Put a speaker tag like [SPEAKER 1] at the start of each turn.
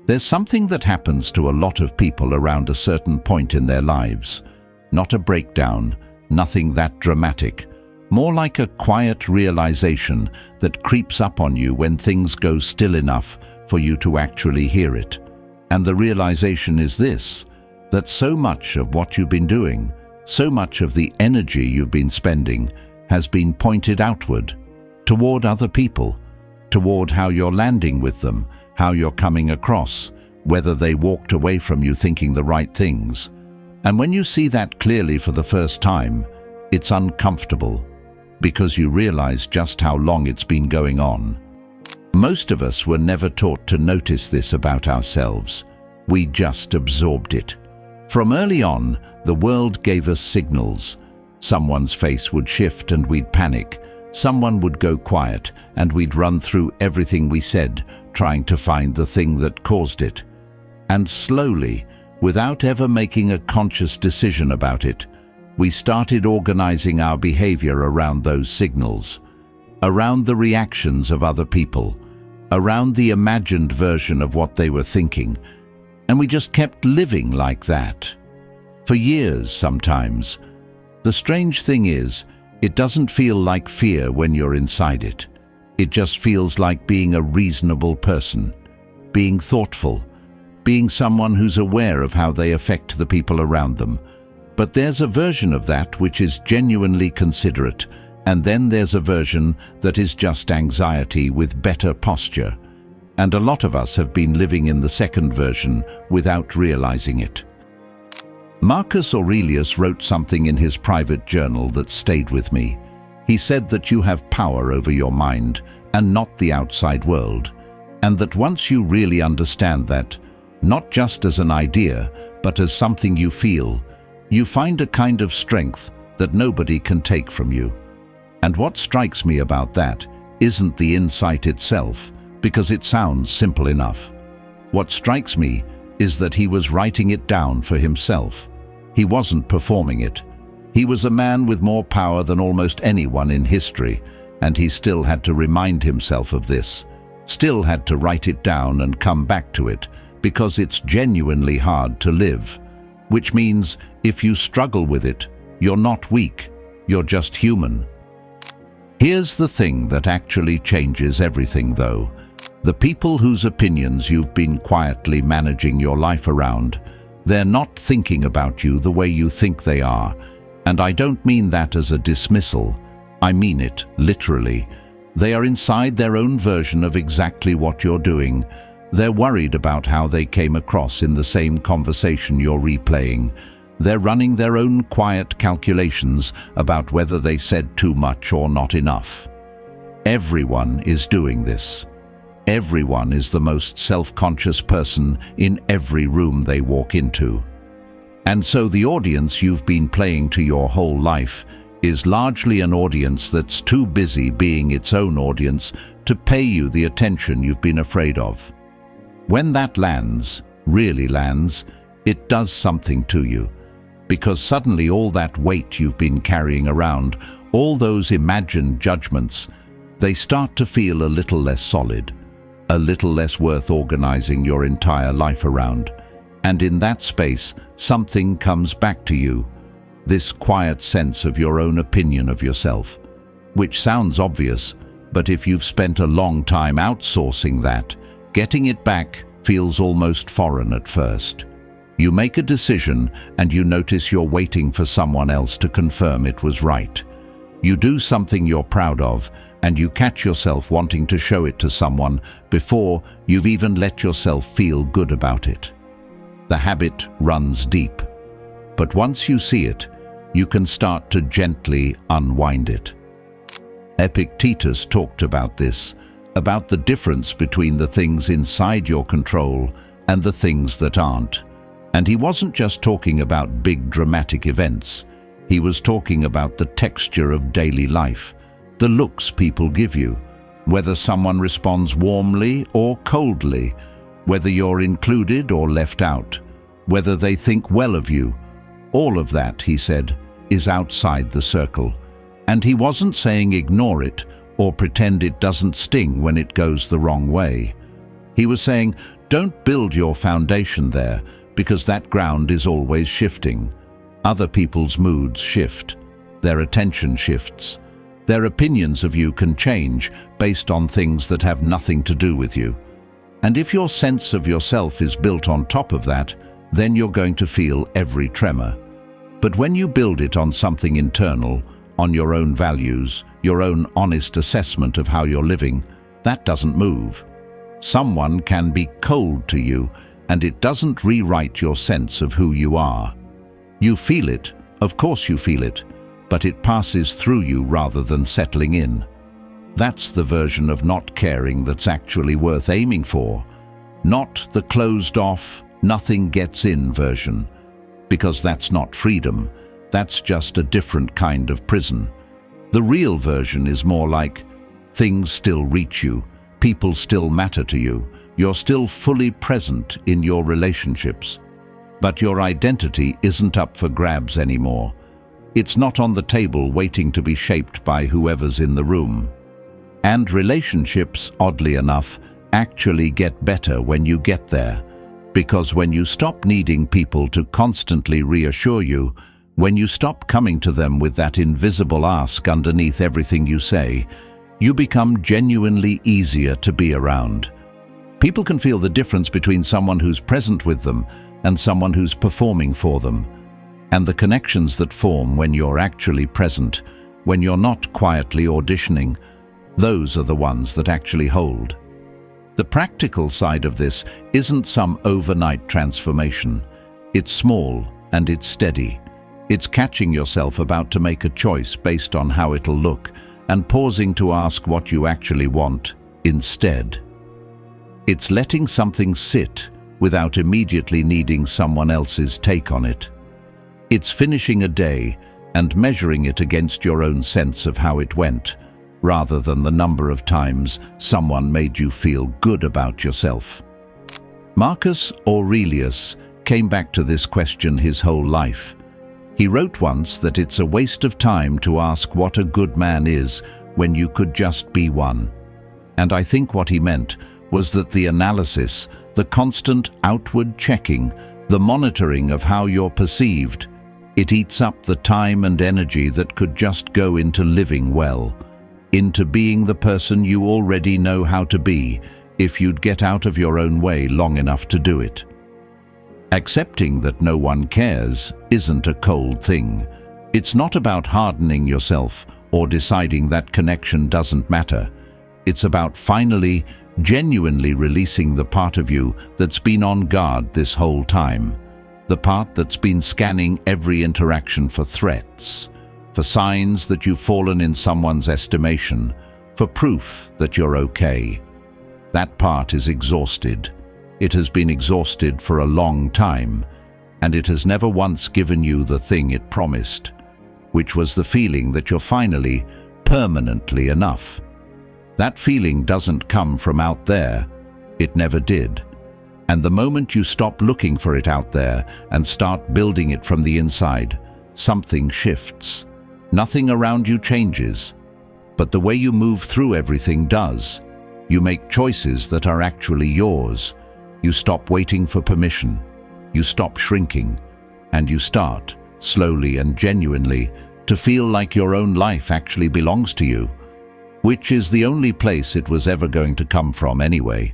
[SPEAKER 1] There's something that happens to a lot of people around a certain point in their lives. Not a breakdown, nothing that dramatic. More like a quiet realization that creeps up on you when things go still enough for you to actually hear it. And the realization is this, that so much of what you've been doing, so much of the energy you've been spending has been pointed outward, toward other people, toward how you're landing with them, how you're coming across, whether they walked away from you thinking the right things. And when you see that clearly for the first time, it's uncomfortable, because you realize just how long it's been going on. Most of us were never taught to notice this about ourselves. We just absorbed it. From early on, the world gave us signals. Someone's face would shift and we'd panic. Someone would go quiet and we'd run through everything we said, trying to find the thing that caused it. And slowly, without ever making a conscious decision about it, we started organizing our behavior around those signals, around the reactions of other people, around the imagined version of what they were thinking, and we just kept living like that. For years, sometimes. The strange thing is, it doesn't feel like fear when you're inside it. It just feels like being a reasonable person, being thoughtful, being someone who's aware of how they affect the people around them. But there's a version of that which is genuinely considerate, and then there's a version that is just anxiety with better posture. And a lot of us have been living in the second version without realizing it. Marcus Aurelius wrote something in his private journal that stayed with me. He said that you have power over your mind and not the outside world, and that once you really understand that, not just as an idea, but as something you feel, you find a kind of strength that nobody can take from you. And what strikes me about that isn't the insight itself, because it sounds simple enough. What strikes me is that he was writing it down for himself. He wasn't performing it. He was a man with more power than almost anyone in history, and he still had to remind himself of this, still had to write it down and come back to it, because it's genuinely hard to live. Which means, if you struggle with it, you're not weak, you're just human. Here's the thing that actually changes everything, though. The people whose opinions you've been quietly managing your life around, they're not thinking about you the way you think they are. And I don't mean that as a dismissal. I mean it literally. They are inside their own version of exactly what you're doing. They're worried about how they came across in the same conversation you're replaying. They're running their own quiet calculations about whether they said too much or not enough. Everyone is doing this. Everyone is the most self-conscious person in every room they walk into. And so the audience you've been playing to your whole life is largely an audience that's too busy being its own audience to pay you the attention you've been afraid of. When that lands, really lands, it does something to you. Because suddenly all that weight you've been carrying around, all those imagined judgments, they start to feel a little less solid, a little less worth organizing your entire life around. And in that space, something comes back to you, this quiet sense of your own opinion of yourself, which sounds obvious, but if you've spent a long time outsourcing that, getting it back feels almost foreign at first. You make a decision and you notice you're waiting for someone else to confirm it was right. You do something you're proud of, and you catch yourself wanting to show it to someone before you've even let yourself feel good about it. The habit runs deep, but once you see it, you can start to gently unwind it. Epictetus talked about this, about the difference between the things inside your control and the things that aren't. And he wasn't just talking about big dramatic events. He was talking about the texture of daily life, the looks people give you, whether someone responds warmly or coldly, whether you're included or left out, whether they think well of you. All of that, he said, is outside the circle. And he wasn't saying ignore it or pretend it doesn't sting when it goes the wrong way. He was saying, don't build your foundation there, because that ground is always shifting. Other people's moods shift. Their attention shifts. Their opinions of you can change based on things that have nothing to do with you. And if your sense of yourself is built on top of that, then you're going to feel every tremor. But when you build it on something internal, on your own values, your own honest assessment of how you're living, that doesn't move. Someone can be cold to you, and it doesn't rewrite your sense of who you are. You feel it, of course you feel it, but it passes through you rather than settling in. That's the version of not caring that's actually worth aiming for, not the closed-off, nothing gets in version, because that's not freedom, that's just a different kind of prison. The real version is more like, things still reach you, people still matter to you, you're still fully present in your relationships, but your identity isn't up for grabs anymore. It's not on the table waiting to be shaped by whoever's in the room. And relationships, oddly enough, actually get better when you get there, because when you stop needing people to constantly reassure you, when you stop coming to them with that invisible ask underneath everything you say, you become genuinely easier to be around. People can feel the difference between someone who's present with them and someone who's performing for them, and the connections that form when you're actually present, when you're not quietly auditioning, those are the ones that actually hold. The practical side of this isn't some overnight transformation. It's small and it's steady. It's catching yourself about to make a choice based on how it'll look and pausing to ask what you actually want instead. It's letting something sit without immediately needing someone else's take on it. It's finishing a day and measuring it against your own sense of how it went, rather than the number of times someone made you feel good about yourself. Marcus Aurelius came back to this question his whole life. He wrote once that it's a waste of time to ask what a good man is when you could just be one. And I think what he meant was that the analysis, the constant outward checking, the monitoring of how you're perceived, it eats up the time and energy that could just go into living well, into being the person you already know how to be, if you'd get out of your own way long enough to do it. Accepting that no one cares isn't a cold thing. It's not about hardening yourself or deciding that connection doesn't matter. It's about finally, genuinely releasing the part of you that's been on guard this whole time, the part that's been scanning every interaction for threats, for signs that you've fallen in someone's estimation, for proof that you're okay. That part is exhausted. It has been exhausted for a long time, and it has never once given you the thing it promised, which was the feeling that you're finally, permanently enough. That feeling doesn't come from out there. It never did. And the moment you stop looking for it out there and start building it from the inside, something shifts. Nothing around you changes, but the way you move through everything does. You make choices that are actually yours. You stop waiting for permission. You stop shrinking, and you start, slowly and genuinely, to feel like your own life actually belongs to you, which is the only place it was ever going to come from anyway.